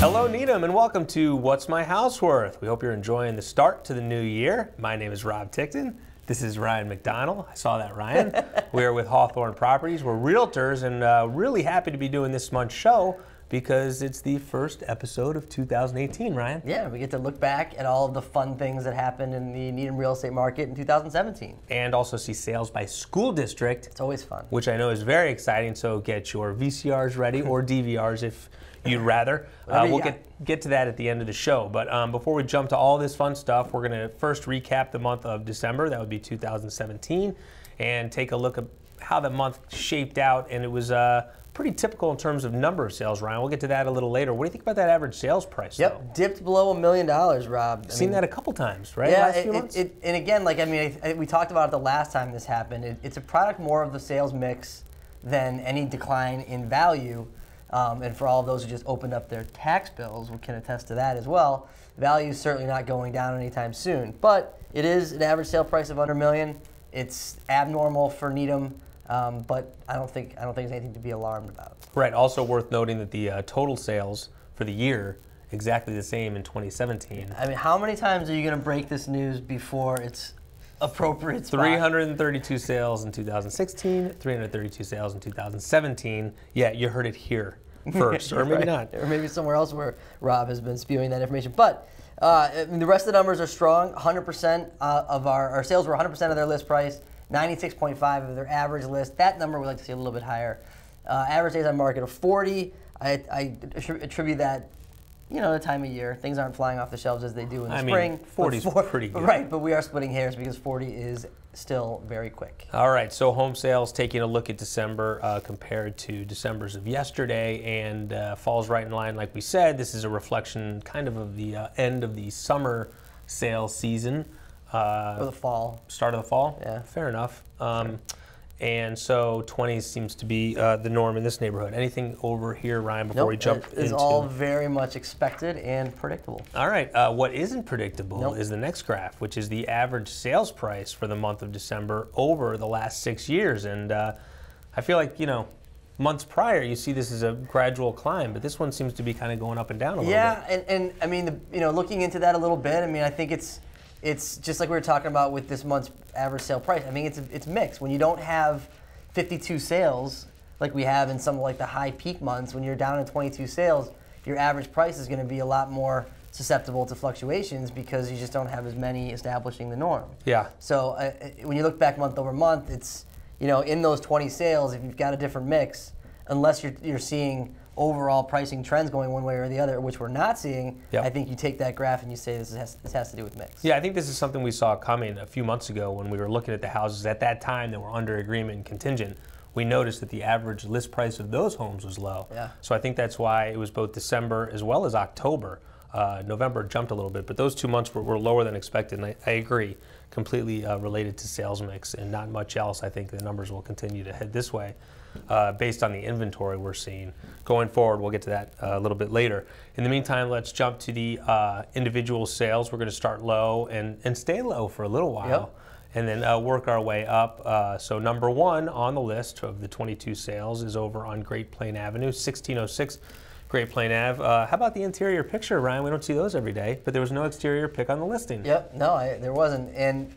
Hello, Needham, and welcome to What's My House Worth? We hope you're enjoying the start to the new year. My name is Rob Ticktin. This is Ryan McDonnell. I saw that, Ryan. We are with Hawthorn Properties. We're realtors and really happy to be doing this month's show because it's the first episode of 2018, Ryan. Yeah, we get to look back at all of the fun things that happened in the Needham real estate market in 2017. And also see sales by school district. It's always fun. Which I know is very exciting, so get your VCRs ready or DVRs if you'd rather. We'll get to that at the end of the show. But before we jump to all this fun stuff, we're going to first recap the month of December. That would be 2017. And take a look at how the month shaped out. And it was pretty typical in terms of number of sales, Ryan. We'll get to that a little later. What do you think about that average sales price, though? Dipped below $1 million, Rob. Seen that a couple times, right? Yeah, last few months? And again, like, I mean, we talked about it the last time this happened. It's a product more of the sales mix than any decline in value. And for all of those who just opened up their tax bills, we can attest to that as well. Value is certainly not going down anytime soon. But it is an average sale price of under $1 million. It's abnormal for Needham. But I don't think there's anything to be alarmed about. Right. Also worth noting that the total sales for the year exactly the same in 2017. I mean, how many times are you going to break this news before it's appropriate spot? 332 sales in 2016, 332 sales in 2017. Yeah, you heard it here first, or maybe right. not. Or maybe somewhere else where Rob has been spewing that information. But I mean, the rest of the numbers are strong. 100% of our sales were 100% of their list price. 96.5 of their average list. That number we'd like to see a little bit higher. Average days on market of 40. I attribute that, the time of year. Things aren't flying off the shelves as they do in the spring. 40 is pretty good. Right, but we are splitting hairs because 40 is still very quick. All right, so home sales, taking a look at December compared to December's of yesterday, and falls right in line like we said. This is a reflection kind of the end of the summer sales season. Or the fall. Start of the fall? Yeah. Fair enough. Sure. And so 20 seems to be the norm in this neighborhood. Anything over here, Ryan, before we jump into? It's all very much expected and predictable. All right. What isn't predictable is the next graph, which is the average sales price for the month of December over the last 6 years. And I feel like, months prior, you see this as a gradual climb, but this one seems to be kind of going up and down a little bit. Yeah, and I mean, looking into that a little bit, I mean, I think it's just like we were talking about with this month's average sale price. I mean, it's mixed. When you don't have 52 sales like we have in some like the high peak months, when you're down in 22 sales, your average price is going to be a lot more susceptible to fluctuations because you just don't have as many establishing the norm. Yeah. So when you look back month over month, it's, in those 20 sales, if you've got a different mix, unless you're seeing overall pricing trends going one way or the other, which we're not seeing, I think you take that graph and you say this has to do with mix. Yeah, I think this is something we saw coming a few months ago when we were looking at the houses at that time that were under agreement and contingent. We noticed that the average list price of those homes was low. Yeah. So I think that's why it was both December as well as October. November jumped a little bit, but those 2 months were lower than expected, and I agree, completely related to sales mix and not much else. I think the numbers will continue to head this way. Based on the inventory we're seeing. Going forward, we'll get to that a little bit later. In the meantime, let's jump to the individual sales. We're going to start low and stay low for a little while, and then work our way up. So number one on the list of the 22 sales is over on Great Plain Avenue, 1606 Great Plain Ave. How about the interior picture, Ryan? We don't see those every day, but there was no exterior pic on the listing. Yep, no, there wasn't. And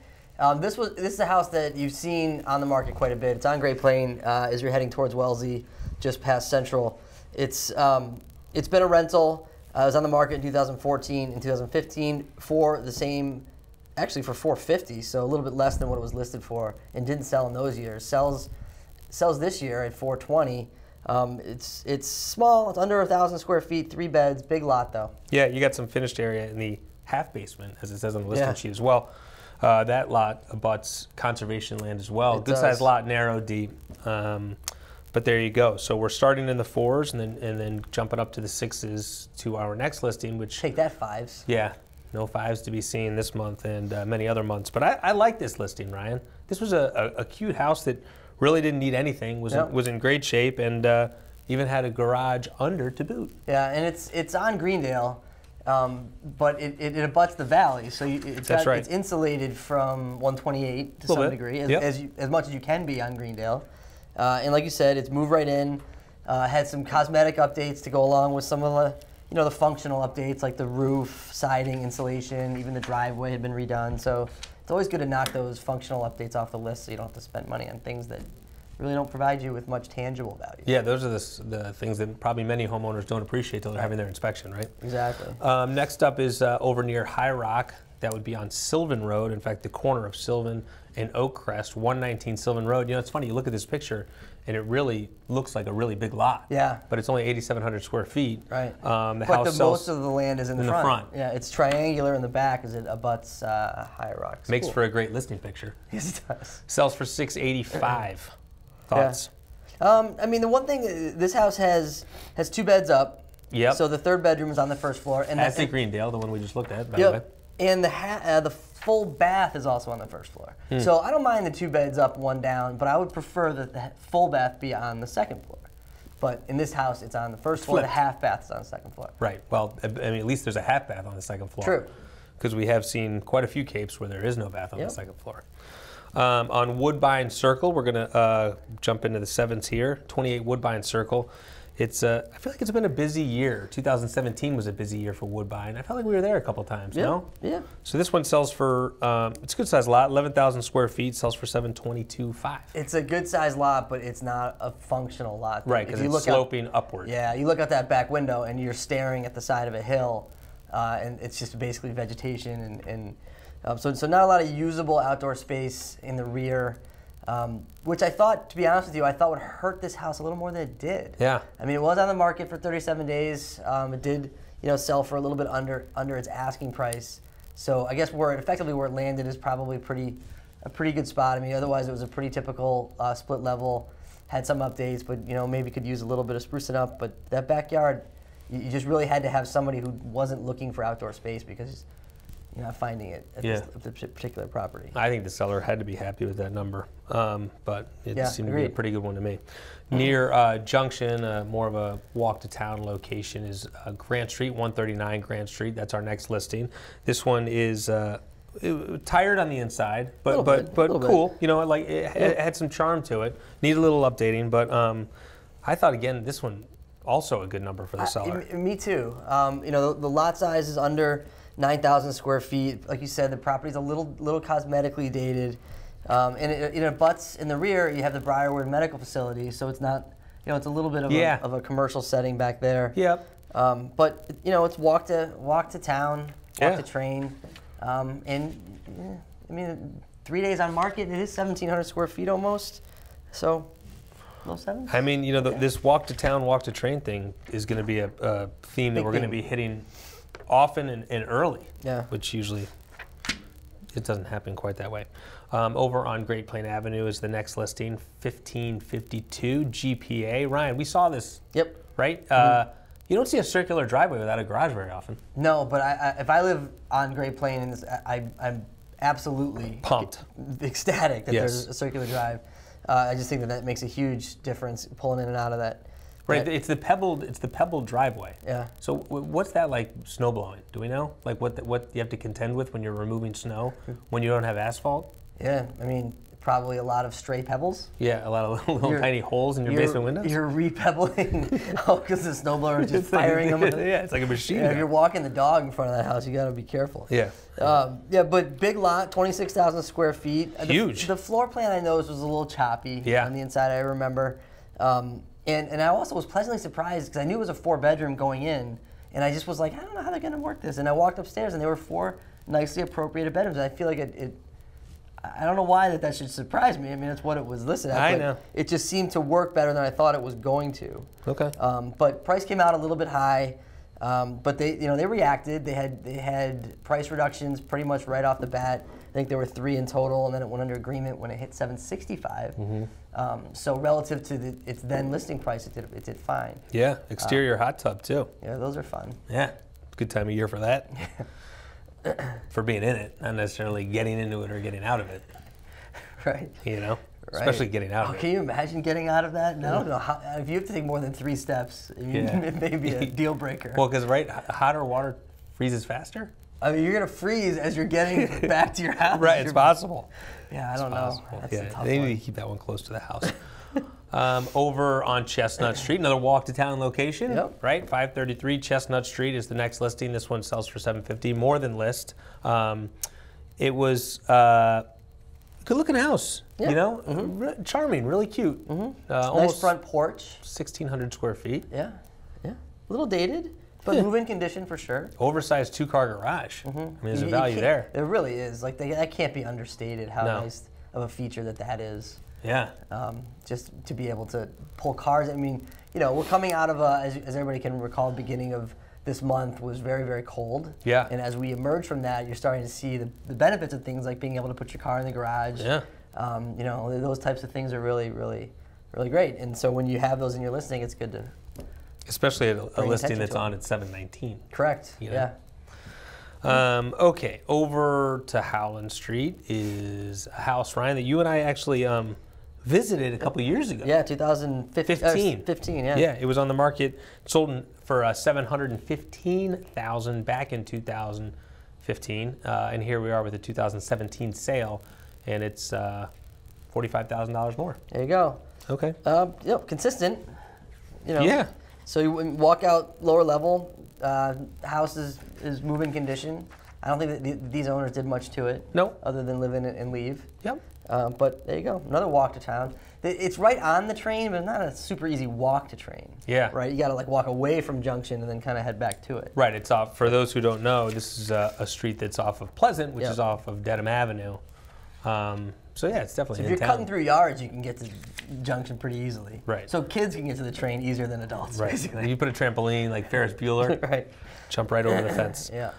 this is a house that you've seen on the market quite a bit. It's on Great Plain as you're heading towards Wellesley, just past Central. It's been a rental. It was on the market in 2014 and 2015 for the same, actually for $450, so a little bit less than what it was listed for, and didn't sell in those years. Sells this year at $420. It's small. It's under 1,000 square feet, 3 beds, big lot though. Yeah, you got some finished area in the half basement, as it says on the listing sheet as well. That lot abuts conservation land as well. Good sized lot, narrow, deep. But there you go. So we're starting in the 4s and then jumping up to the 6s to our next listing, which take that 5s. Yeah, no 5s to be seen this month and many other months. But I like this listing, Ryan. This was a cute house that really didn't need anything. Was in great shape and even had a garage under to boot. Yeah, and it's on Greendale. But it abuts the valley, so it's insulated from 128 to some degree, as much as you can be on Greendale. And like you said, it's moved right in. Had some cosmetic updates to go along with some of the the functional updates like the roof, siding, insulation, even the driveway had been redone. So it's always good to knock those functional updates off the list so you don't have to spend money on things that really don't provide you with much tangible value. Yeah, those are the things that probably many homeowners don't appreciate till they're having their inspection, right? Exactly. Next up is over near High Rock. That would be on Sylvan Road. In fact, the corner of Sylvan and Oakcrest, 119 Sylvan Road. It's funny, you look at this picture, and it really looks like a really big lot. Yeah. But it's only 8,700 square feet. Right. But most of the land is in the front. Yeah, it's triangular in the back as it abuts High Rock. It's Makes cool. for a great listing picture. Yes, it does. Sells for $685. Thoughts? Yeah. I mean, the one thing, this house has 2 beds up. Yep. So the 3rd bedroom is on the 1st floor. And That's the Greendale, the one we just looked at, by the way. And the full bath is also on the 1st floor. So I don't mind the 2 beds up, 1 down, but I would prefer that the full bath be on the 2nd floor. But in this house, it's on the 1st floor. The half bath is on the 2nd floor. Right. Well, I mean, at least there's a half bath on the 2nd floor. True. Because we have seen quite a few capes where there is no bath on the 2nd floor. On Woodbine Circle, we're going to jump into the 7s here. 28 Woodbine Circle. I feel like it's been a busy year. 2017 was a busy year for Woodbine. I felt like we were there a couple times, no? Yeah. So this one sells for, it's a good size lot, 11,000 square feet, sells for $722,500. It's a good size lot, but it's not a functional lot. Right, because it's sloping upward. Yeah, you look out that back window and you're staring at the side of a hill, and it's just basically vegetation, and so not a lot of usable outdoor space in the rear. Which I thought, to be honest with you, I thought would hurt this house a little more than it did. Yeah. I mean, it was on the market for 37 days. It did, sell for a little bit under its asking price. So I guess where it landed is probably a pretty good spot. I mean, otherwise it was a pretty typical split level. Had some updates, but maybe could use a little bit of sprucing up. But that backyard, you just really had to have somebody who wasn't looking for outdoor space because you're not finding it at this particular property. I think the seller had to be happy with that number, but it seemed to be a pretty good one to me. Near Junction, more of a walk-to-town location, is Grant Street, 139 Grant Street. That's our next listing. This one is tired on the inside, but cool. It had some charm to it. Need a little updating, but I thought, again, this one also a good number for the seller. Me too. The lot size is under 9,000 square feet. Like you said, the property's a little cosmetically dated. And it abuts in the rear, you have the Briarwood Medical Facility, so it's not, it's a little bit of a commercial setting back there. Yep. But, it's walk to town, walk to train. And, I mean, 3 days on market, it is 1,700 square feet almost. So, low 7s? I mean, this walk to town, walk to train thing is going to be a theme that we're going to be hitting often and early, which usually it doesn't happen quite that way. Over on Great Plain Avenue is the next listing, 1552 GPA. Ryan, we saw this. Yep. Right? You don't see a circular driveway without a garage very often. No, but if I live on Great Plain, I'm absolutely pumped, ecstatic that there's a circular drive. I just think that makes a huge difference pulling in and out of that. Right, it's the pebbled driveway. Yeah. So what's that like snow blowing? Do we know? Like what you have to contend with when you're removing snow when you don't have asphalt? Yeah, I mean probably a lot of stray pebbles. Yeah, a lot of little tiny holes in your basement windows. You're repebbling because the snowblower is just firing them. Yeah, it's like a machine. If you're walking the dog in front of that house, you got to be careful. Yeah. But big lot, 26,000 square feet. Huge. The floor plan I noticed was a little choppy on the inside. I remember. And I also was pleasantly surprised because I knew it was a 4-bedroom going in, and I just was like, I don't know how they're going to work this. And I walked upstairs, and there were 4 nicely appropriated bedrooms. And I feel like I don't know why that should surprise me. I mean, it's what it was listed at. I know. It just seemed to work better than I thought it was going to. Okay. But price came out a little bit high, but they reacted. They had price reductions pretty much right off the bat. I think there were 3 in total, and then it went under agreement when it hit $765. So relative to its then listing price, it did fine. Yeah, exterior hot tub too. Yeah, those are fun. Yeah, good time of year for that. For being in it, not necessarily getting into it or getting out of it. Right. Especially getting out of it. Can you imagine getting out of that? No, I don't know. If you have to take more than 3 steps, it may be a deal breaker. Well, because hotter water freezes faster. I mean, you're going to freeze as you're getting back to your house. Right, it's possible. Yeah, I don't know. That's a tough they one. need to keep that one close to the house. Over on Chestnut Street, another walk to town location, Yep. right? 533 Chestnut Street is the next listing. This one sells for $750, more than list. It was a good looking house, Yeah. you know, charming, really cute. Nice Almost front porch. 1,600 square feet. Yeah, yeah. A little dated, but move-in condition for sure. Oversized 2-car garage. I mean, there's a value there. There really is. Like that can't be understated how No. nice of a feature that is. Yeah. Just to be able to pull cars. I mean, you know, we're coming out of as everybody can recall, the beginning of this month was very, very cold. Yeah. And as we emerge from that, you're starting to see the benefits of things like being able to put your car in the garage. Yeah. You know, those types of things are really, really, really great. And so when you have those in your listing, it's good to. Especially a Bring listing attention that's to it. on at 719. Correct. You know? Yeah. Okay, over to Howland Street is a house, Ryan, that you and I actually visited a couple years ago. Yeah, 2015. 15, yeah. Yeah, it was on the market, sold for $715,000 back in 2015, and here we are with a 2017 sale, and it's $45,000 more. There you go. Okay. Yep, consistent. You know. Yeah. So you walk out lower level, house is move-in condition. I don't think that these owners did much to it. No. Other than live in it and leave. Yep. But there you go, another walk to town. It's right on the train, but not a super easy walk to train. Yeah. Right, you got to like walk away from Junction and then kind of head back to it. Right, it's off, for those who don't know, this is a street that's off of Pleasant, which Yep. is off of Dedham Avenue. So yeah, it's definitely So if in you're town. cutting through yards, you can get to Junction pretty easily. Right. So kids can get to the train easier than adults, Right. basically. You put a trampoline like Ferris Bueller, Right. jump right over the fence. Yeah.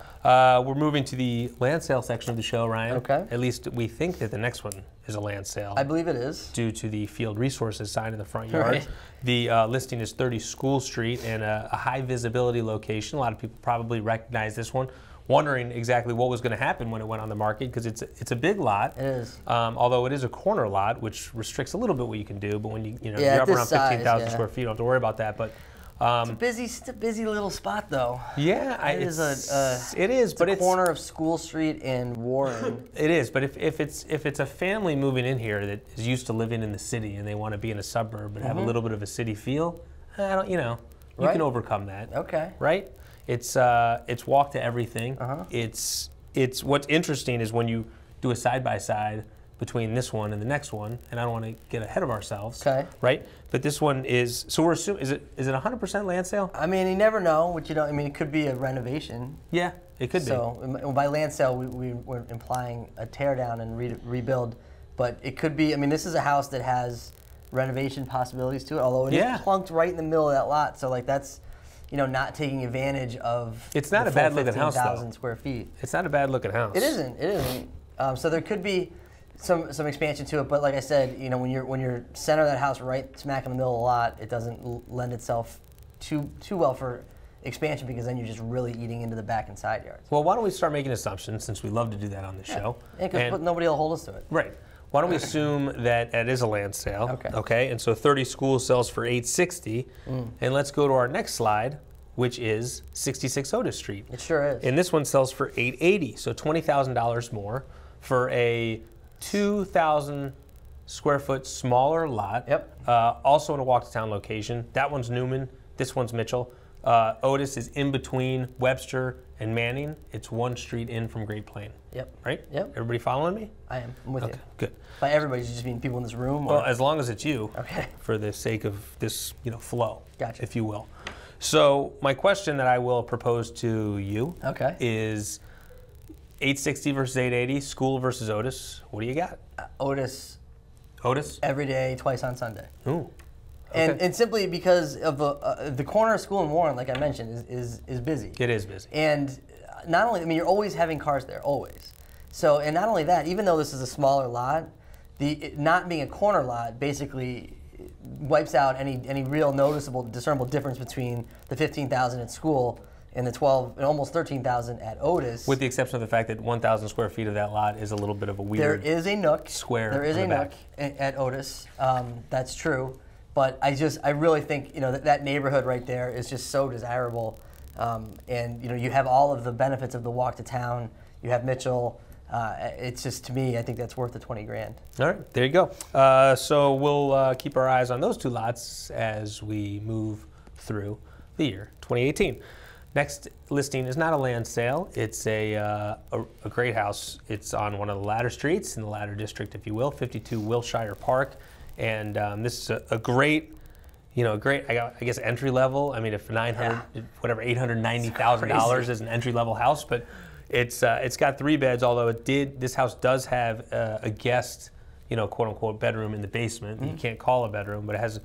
We're moving to the land sale section of the show, Ryan. Okay. At least we think that the next one is a land sale. I believe it is. Due to the field resources sign in the front yard. Right. The listing is 30 School Street and a high visibility location. A lot of people probably recognize this one, wondering exactly what was going to happen when it went on the market because it's a big lot. It is. Although it is a corner lot, which restricts a little bit what you can do. But when Yeah, you're at up this around size, 15,000 yeah. square feet, you don't have to worry about that. But It's a busy little spot, though. yeah, It is but a it's corner of School Street and Warren. It is, but if it's a family moving in here that is used to living in the city and they want to be in a suburb but have a little bit of a city feel, you Right. can overcome that. Okay. Right? It's walk to everything. It's what's interesting is when you do a side by side between this one and the next one, and I don't want to get ahead of ourselves. Okay. Right? But this one is, so we're assuming, is it 100% land sale? I mean, you never know what you don't. I mean, it could be a renovation. Yeah, it could be. So by land sale, we're implying a tear down and rebuild, but it could be. I mean, this is a house that has renovation possibilities to it. Although it is plunked right in the middle of that lot, so like that's, not taking advantage of. It's not a bad looking house, though. 15,000 square feet. It's not a bad looking house. It isn't. It isn't. So there could be some expansion to it, but like I said, when you're center of that house, right smack in the middle of the lot, it doesn't lend itself too well for expansion because then you're just really eating into the back and side yards. Well, why don't we start making assumptions since we love to do that on the show? Yeah, because nobody will hold us to it. Right. Why don't we assume that it is a land sale? Okay. Okay. And so 30 School sells for $860, and let's go to our next slide, which is 66 Otis Street. It sure is. And this one sells for $880, so $20,000 more for a 2,000 square foot smaller lot. Yep. Also in a walk to town location. That one's Newman. This one's Mitchell. Otis is in between Webster and Manning. It's one street in from Great Plain. Yep. Right? Yep. Everybody following me? I am. I'm with you. Good. By everybody, you just mean people in this room? Well, Or? as long as it's you. Okay. For the sake of this, flow. Gotcha. If you will. So my question that I will propose to you is 860 versus 880, School versus Otis. What do you got? Otis. Otis? Every day, twice on Sunday. Ooh. Okay. And simply because of the corner of School and Warren, like I mentioned, is busy. It is busy. And not only, you're always having cars there, always. So, and not only that, even though this is a smaller lot, it not being a corner lot basically wipes out any real noticeable, discernible difference between the 15,000 at School and the 12 and almost 13,000 at Otis. With the exception of the fact that 1,000 square feet of that lot is a little bit of a weird. There is a nook. Square. There is a nook at Otis. That's true. But I really think that neighborhood right there is just so desirable, and you have all of the benefits of the walk to town. You have Mitchell, it's just, to me, I think that's worth the 20 grand. All right, there you go. So we'll keep our eyes on those 2 lots as we move through the year 2018. Next listing is not a land sale. It's a great house. It's on one of the ladder streets in the ladder district, if you will, 52 Wilshire Park. And this is a great, I guess, entry level. I mean, if $890,000 is an entry level house, but it's got 3 beds. Although this house does have a guest, quote unquote, bedroom in the basement. You can't call a bedroom, but it has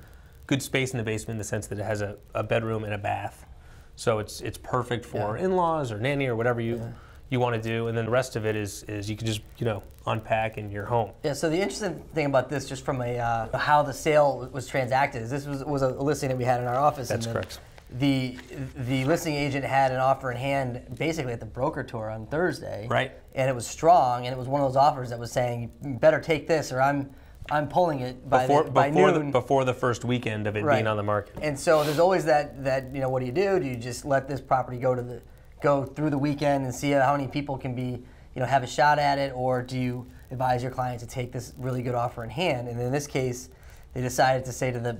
good space in the basement in the sense that it has a bedroom and a bath. So it's perfect for in-laws or nanny or whatever you want to do, and then the rest of it is you can just unpack in your home. Yeah. So the interesting thing about this, just from how the sale was transacted, is this was a listing that we had in our office. That's correct. The listing agent had an offer in hand basically at the broker tour on Thursday. Right. And it was strong, and it was one of those offers that was saying, you better take this or I'm pulling it by noon. Before the first weekend of it being on the market. And so there's always that what do you do? Do you just let this property go through the weekend and see how many people can be have a shot at it, or do you advise your client to take this really good offer in hand? And in this case, they decided to say to the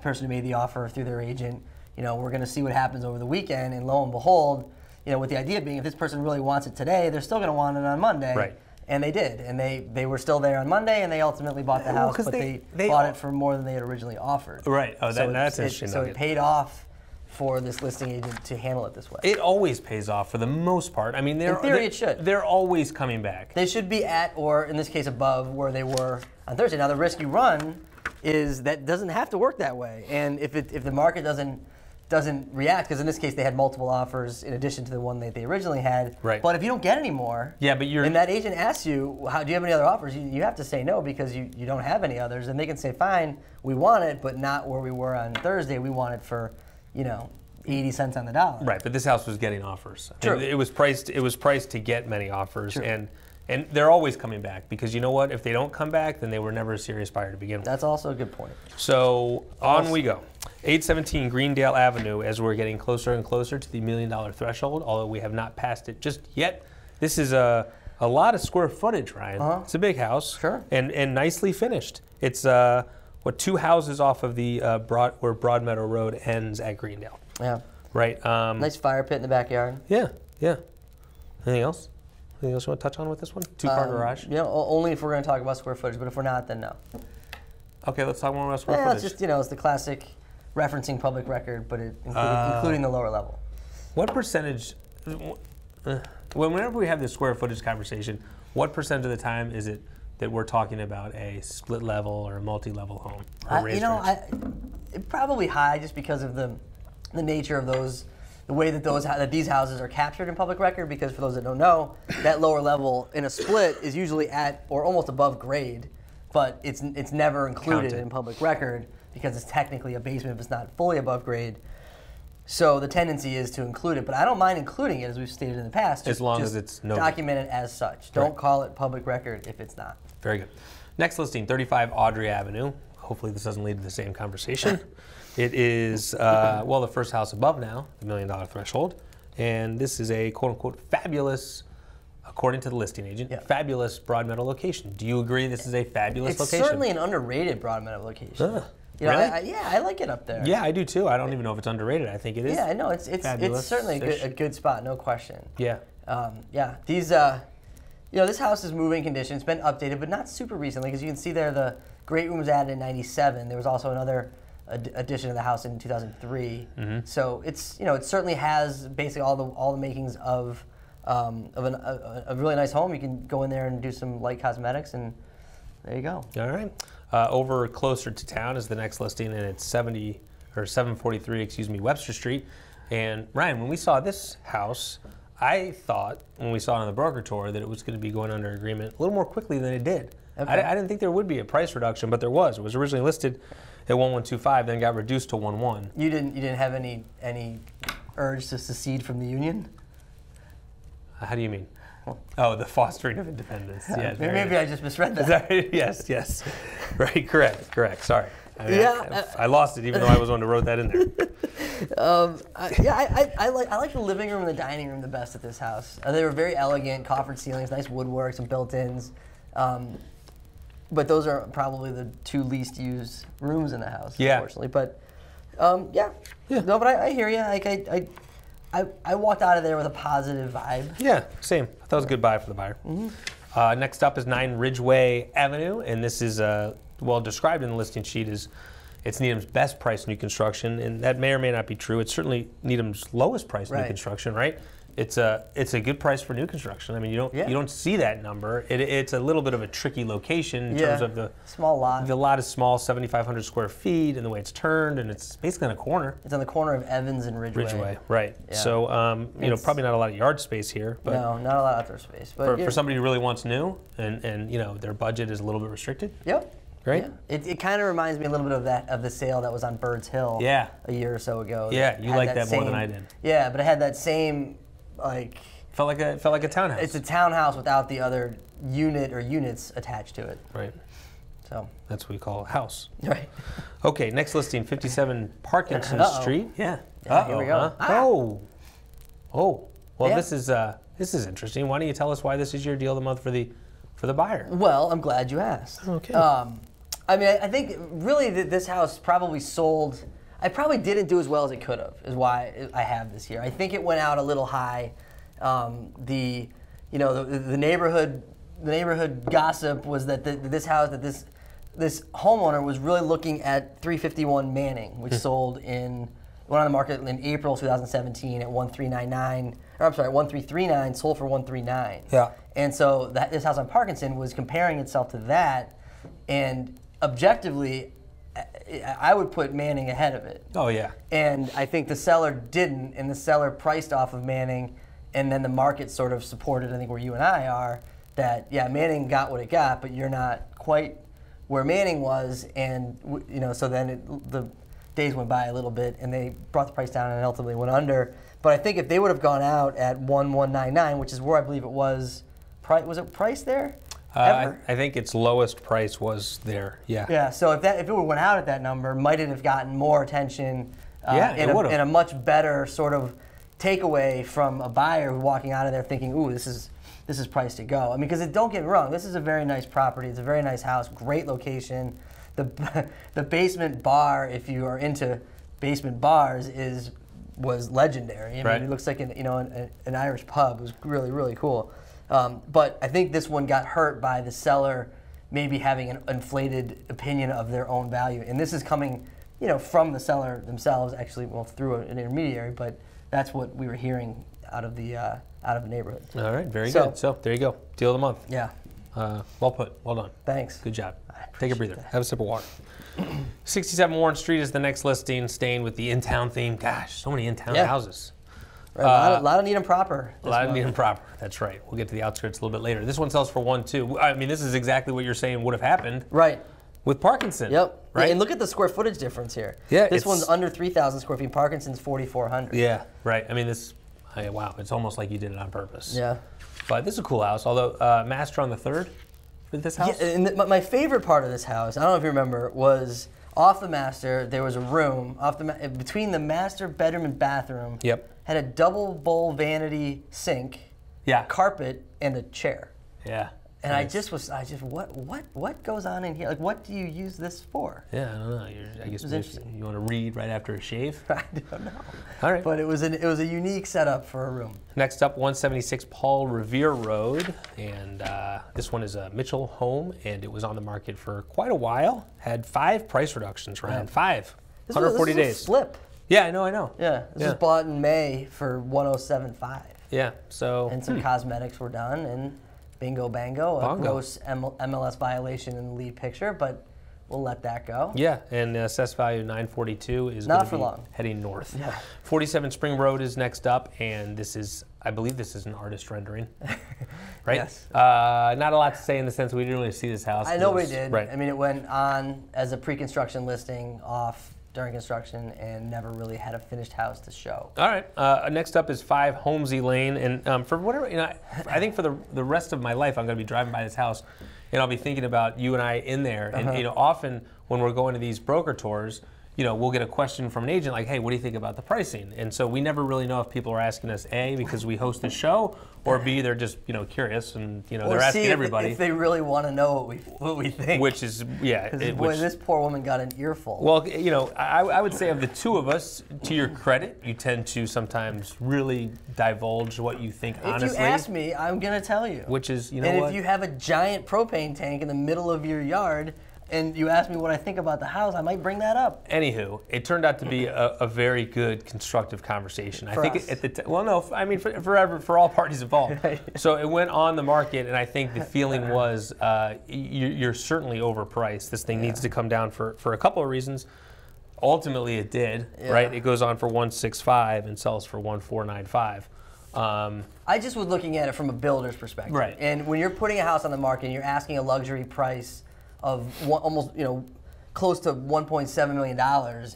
person who made the offer through their agent, we're going to see what happens over the weekend, and lo and behold, with the idea being if this person really wants it today, they're still going to want it on Monday. Right. And they did, and they were still there on Monday, and they ultimately bought the house, but they bought it for more than they had originally offered. Right. Oh, that's interesting. So it paid off for this listing agent to handle it this way. It always pays off for the most part. I mean, in theory, it should. They're always coming back. They should be at, or in this case, above where they were on Thursday. Now, the risk you run is that doesn't have to work that way, and if the market doesn't react, because in this case they had multiple offers in addition to the one that they originally had. Right. But if you don't get any more, and that agent asks you, do you have any other offers? You have to say no because you don't have any others, and they can say, fine, we want it, but not where we were on Thursday. We want it for, 80 cents on the dollar. Right, but this house was getting offers. True. It was priced to get many offers. True. And they're always coming back, because you know what? If they don't come back, then they were never a serious buyer to begin with. That's also a good point. So on we go. 817 Greendale Avenue, as we're getting closer and closer to the $1 million threshold, although we have not passed it just yet. This is a lot of square footage, Ryan. It's a big house. Sure. And nicely finished. It's 2 houses off of the where Broadmeadow Road ends at Greendale. Yeah. Right. Nice fire pit in the backyard. Yeah. Anything else? Anything else you want to touch on with this one? 2-car garage? Only if we're going to talk about square footage, but if we're not, then no. Okay, let's talk more about square footage. It's just, it's the classic referencing public record, but including the lower level. What percentage, whenever we have this square footage conversation, what percentage of the time is it that we're talking about a split level or a multi-level home? Probably high, just because of the nature of those, the way that these houses are captured in public record, because for those that don't know, that lower level in a split is usually at or almost above grade, but it's never included in public record because it's technically a basement if it's not fully above grade. So the tendency is to include it, but I don't mind including it, as we've stated in the past. As long as it's noted. Document it as such. Don't call it public record if it's not. Very good. Next listing, 35 Audrey Avenue. Hopefully this doesn't lead to the same conversation. It is, the first house above now, the $1 million threshold. And this is a quote-unquote fabulous, according to the listing agent, fabulous Broadmeadow location. Do you agree this is a fabulous location? It's certainly an underrated Broadmeadow location. Really? I like it up there. Yeah, I do too. I don't even know if it's underrated. I think it is. Yeah, no, it's certainly a good spot, no question. Yeah. These, this house is moving condition. It's been updated, but not super recently, because you can see there the great room was added in '97. There was also another addition to the house in 2003. So it certainly has basically all the makings of a really nice home. You can go in there and do some light cosmetics, and there you go. All right. Over closer to town is the next listing, and it's 743, Webster Street. And Ryan, when we saw this house, I thought when we saw it on the broker tour that it was going to be going under agreement a little more quickly than it did. Okay. I didn't think there would be a price reduction, but there was. It was originally listed at 1,125, then got reduced to 1,1. You didn't have any urge to secede from the union? How do you mean? Oh, the fostering of independence. Yeah, maybe I just misread that. Yes. Right, correct. Sorry. I lost it even though I was the one who wrote that in there. I like the living room and the dining room the best at this house. They were very elegant, coffered ceilings, nice woodwork, some built-ins. But those are probably the two least used rooms in the house, unfortunately. But yeah. No, but I hear you. Like I walked out of there with a positive vibe. Yeah, same. I thought it was a good buy for the buyer. Next up is 9 Ridgeway Avenue, and this is well described in the listing sheet as it's Needham's best price new construction, and that may or may not be true. It's certainly Needham's lowest price new construction, right? It's a good price for new construction. I mean, you don't see that number. It's a little bit of a tricky location in terms of the small lot. The lot is small, 7,500 square feet, and the way it's turned, and it's basically on a corner. It's on the corner of Evans and Ridgeway. Ridgeway, right? Yeah. So probably not a lot of yard space here. But no, not a lot of outdoor space. But for somebody who really wants new, and their budget is a little bit restricted. Yep. Right? Yeah. It kind of reminds me a little bit of the sale that was on Birds Hill a year or so ago. Yeah, you like that more than I did. Yeah, but it had that same felt like a townhouse. It's a townhouse without the other unit or units attached to it. Right. So that's what we call a house. Right. Okay, next listing, 57 Parkinson Street. Yeah. Here we go. Well, this is interesting. Why don't you tell us why this is your deal of the month for the buyer? Well, I'm glad you asked. Okay. I mean, I think really this house probably sold. I probably didn't do as well as it could have. Is why I have this here. I think it went out a little high. The neighborhood gossip was that this homeowner was really looking at 351 Manning, which went on the market in April 2017 at 1399. Or I'm sorry, 1339, sold for 139. Yeah. And so this house on Parkinson was comparing itself to that, and objectively, I would put Manning ahead of it. Oh yeah. And I think the seller didn't, and the seller priced off of Manning, and then the market sort of supported, I think, where you and I are, that Manning got what it got, but you're not quite where Manning was, and so then the days went by a little bit, and they brought the price down and ultimately went under. But I think if they would have gone out at 1199, which is where I believe it was it priced there? I think its lowest price was there. Yeah. Yeah. So if it would have went out at that number, might it have gotten more attention? It would have. And a much better sort of takeaway from a buyer walking out of there thinking, "Ooh, this is priced to go." I mean, because don't get me wrong, this is a very nice property. It's a very nice house, great location. The basement bar, if you are into basement bars, was legendary. I mean, it looks like an Irish pub. It was really, really cool. But I think this one got hurt by the seller maybe having an inflated opinion of their own value. And this is coming, from the seller themselves, actually, well, through an intermediary. But that's what we were hearing out of the neighborhood. All right, very good. So there you go, deal of the month. Yeah. Well put. Well done. Thanks. Good job. Take a breather. Have a sip of water. 67 Warren Street is the next listing, staying with the in-town theme. Gosh, so many in-town houses. Right, a lot of Needham proper. A lot of Needham proper. That's right. We'll get to the outskirts a little bit later. This one sells for 1.2. I mean, this is exactly what you're saying would have happened. Right. With Parkinson. Yep. Right. Yeah, and look at the square footage difference here. Yeah. This one's under 3,000 square feet. Parkinson's 4,400. Yeah. Right. I mean, wow. It's almost like you did it on purpose. Yeah. But this is a cool house. Although master on the third for this house. Yeah, and my favorite part of this house, I don't know if you remember, was off the master. There was a room between the master bedroom and bathroom. Yep. Had a double bowl vanity sink, carpet, and a chair. Yeah. And nice. What goes on in here? Like, what do you use this for? Yeah, I don't know. I guess you want to read right after a shave? I don't know. All right. But it was a unique setup for a room. Next up, 176 Paul Revere Road, and this one is a Mitchell home, and it was on the market for quite a while. Had 5 price reductions, Ryan. 5. 140 days. This was a flip. Yeah, I know. Yeah, this was bought in May for 107.5. Yeah, so. And some cosmetics were done, and bingo bango, a gross MLS violation in the lead picture, but we'll let that go. Yeah, and assessed value 942 is not for long. Heading north. Yeah. 47 Spring Road is next up, and I believe this is an artist rendering, right? Yes. Not a lot to say in the sense we didn't really see this house. I know we did. Right. I mean, it went on as a pre-construction listing, off during construction, and never really had a finished house to show. All right. Next up is 5 Holmesy Lane, and for whatever I think for the rest of my life, I'm going to be driving by this house, and I'll be thinking about you and I in there. And often when we're going to these broker tours, we'll get a question from an agent like, hey, what do you think about the pricing? And so we never really know if people are asking us, A, because we host the show, or B, they're just, curious and, they're asking everybody. If they really want to know what we think. Which is, yeah. Boy, this poor woman got an earful. Well, I would say of the two of us, to your credit, you tend to sometimes really divulge what you think honestly. If you ask me, I'm going to tell you. Which is, and if you have a giant propane tank in the middle of your yard, and you ask me what I think about the house, I might bring that up. Anywho, it turned out to be a very good, constructive conversation. For I think us. at the well, no, I mean for all parties involved. So it went on the market, and I think the feeling was you're certainly overpriced. This thing needs to come down for a couple of reasons. Ultimately, it did. Right? It goes on for $165 and sells for $1,495. I just was looking at it from a builder's perspective. Right. And when you're putting a house on the market and you're asking a luxury price of almost, close to $1.7 million,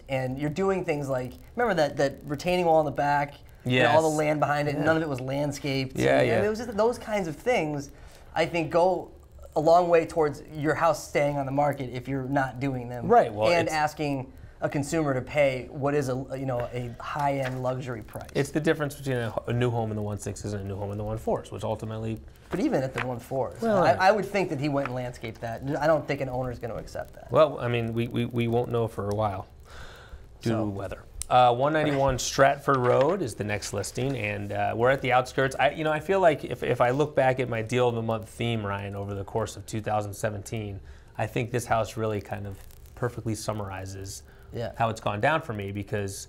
and you're doing things like, remember that retaining wall in the back, all the land behind it, and none of it was landscaped. And it was just those kinds of things, I think, go a long way towards your house staying on the market if you're not doing them. Right. Well, and asking a consumer to pay what is a high-end luxury price. It's the difference between a new home in the 1.6s and a new home in the 1.4s, which ultimately. But even at the 1.4s, well, I would think that he went and landscaped that. I don't think an owner is going to accept that. Well, I mean, we won't know for a while due to weather. 191 Stratford Road is the next listing, and we're at the outskirts. I feel like if I look back at my deal of the month theme, Ryan, over the course of 2017, I think this house really kind of perfectly summarizes how it's gone down for me, because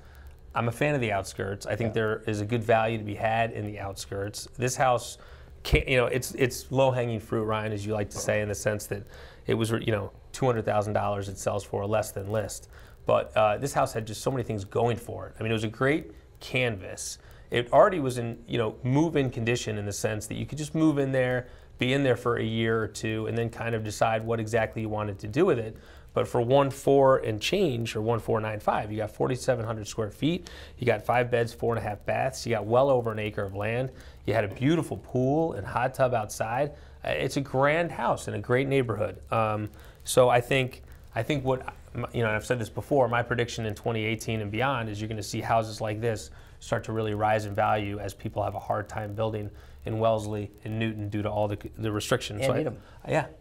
I'm a fan of the outskirts. I think there is a good value to be had in the outskirts. This house, it's low-hanging fruit, Ryan, as you like to say, in the sense that it was, $200,000 it sells for, less than list. But this house had just so many things going for it. I mean, it was a great canvas. It already was in, move-in condition, in the sense that you could just move in there, be in there for a year or two, and then kind of decide what exactly you wanted to do with it. But for 1.4 and change, or 1.495, you got 4,700 square feet. You got 5 beds, 4.5 baths. You got well over an acre of land. You had a beautiful pool and hot tub outside. It's a grand house in a great neighborhood. So I think what, and I've said this before, my prediction in 2018 and beyond is you're going to see houses like this start to really rise in value as people have a hard time building in Wellesley and Newton due to all the restrictions. And Needham.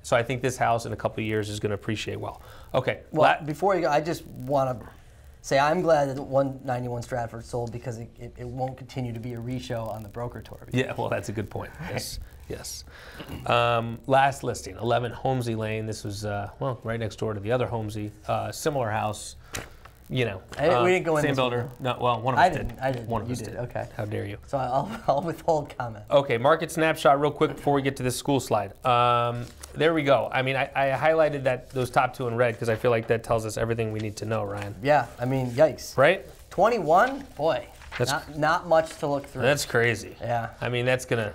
So I think this house in a couple of years is going to appreciate well. Okay. Well, before you go, I just want to say I'm glad that 191 Stratford sold, because it won't continue to be a re-show on the broker tour. Yeah, well, that's a good point. Yes. Last listing, 11 Holmesy Lane. This was, right next door to the other Holmesy. Similar house. We didn't go in. Same builder. No, well, one of us did. I did. One of us did. did. Okay. How dare you? So I'll withhold comment. Okay, market snapshot real quick before we get to this school slide. There we go. I mean, I highlighted those top two in red because I feel like that tells us everything we need to know, Ryan. Yeah, I mean, yikes. Right? 21, boy, not much to look through. That's crazy. Yeah. I mean, that's gonna.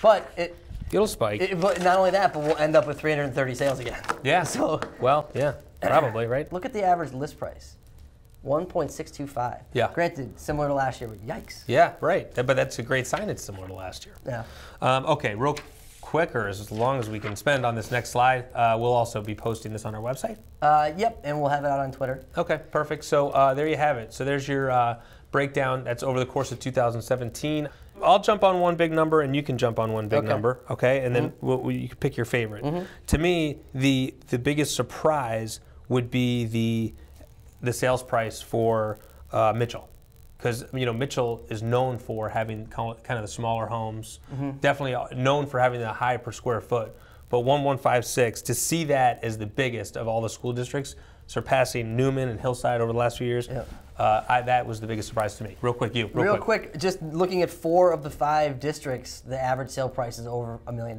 But it'll spike. But not only that, but we'll end up with 330 sales again. Yeah. So. Well, yeah, probably, right? Look at the average list price. 1.625. Yeah. Granted, similar to last year, but yikes. Yeah, right. But that's a great sign it's similar to last year. Yeah. Okay, real quick, or as long as we can spend on this next slide, we'll also be posting this on our website. Yep, and we'll have it out on Twitter. Okay, perfect. So there you have it. So there's your breakdown. That's over the course of 2017. I'll jump on one big number, and you can jump on one big number, okay? And then you can pick your favorite. To me, the biggest surprise would be the sales price for Mitchell, because Mitchell is known for having kind of the smaller homes, definitely known for having the high per square foot. But 1156, to see that as the biggest of all the school districts, surpassing Newman and Hillside over the last few years, that was the biggest surprise to me. Real quick, real quick, just looking at 4 of the 5 districts, the average sale price is over $1 million.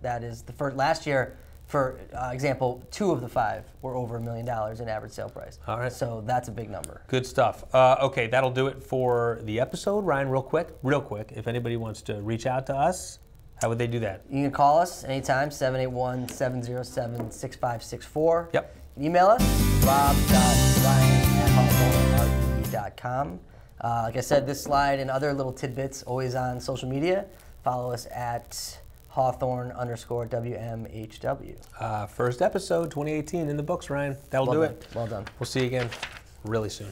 That is the first. Last year, for example, 2 of the 5 were over $1 million in average sale price. All right. So that's a big number. Good stuff. Okay, that'll do it for the episode. Ryan, real quick, if anybody wants to reach out to us, how would they do that? You can call us anytime, 781-707-6564. Yep. Email us, rob.ryan@hawthornrv.com. Like I said, this slide and other little tidbits always on social media. Follow us at Hawthorn_WMHW. First episode, 2018 in the books, Ryan. That'll do it. Well done. We'll see you again. really soon.